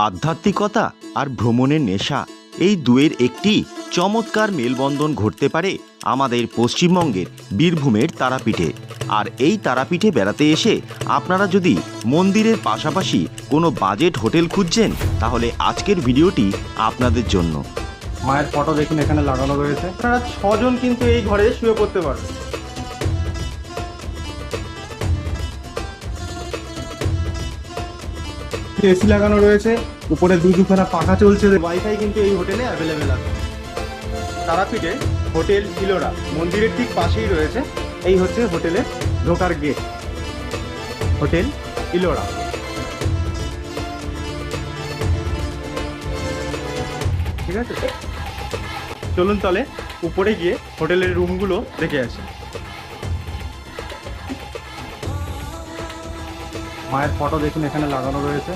আধ্যাত্মিকতা আর ভ্রমণের নেশা, এই দুয়ের একটি চমৎকার মেলবন্ধন ঘটতে পারে আমাদের পশ্চিমবঙ্গের বীরভূমের তারাপীঠে। আর এই তারাপীঠে বেড়াতে এসে আপনারা যদি মন্দিরের পাশাপাশি কোনো বাজেট হোটেল খুঁজছেন, তাহলে আজকের ভিডিওটি আপনাদের জন্য। মায়ের ফটো দেখুন এখানে লাগানো রয়েছে। আপনারা 6 জন কিন্তু এই ঘরে শুয়ে পড়তে পারবেন। এসি লাগানো রয়েছে, উপরে দুখানা পাখা চলছে, ওয়াইফাই কিন্তু এই হোটেলে অ্যাভেলেবেল আছে। তারাপীঠে হোটেল ইলোরা মন্দিরের ঠিক পাশেই রয়েছে। এই হচ্ছে হোটেলের ঢোকার গেট, হোটেল ইলোরা। ঠিক আছে, চলুন তাহলে উপরে গিয়ে হোটেলের রুমগুলো দেখে আসি। মায়ের ফটো দেখুন এখানে লাগানো রয়েছে।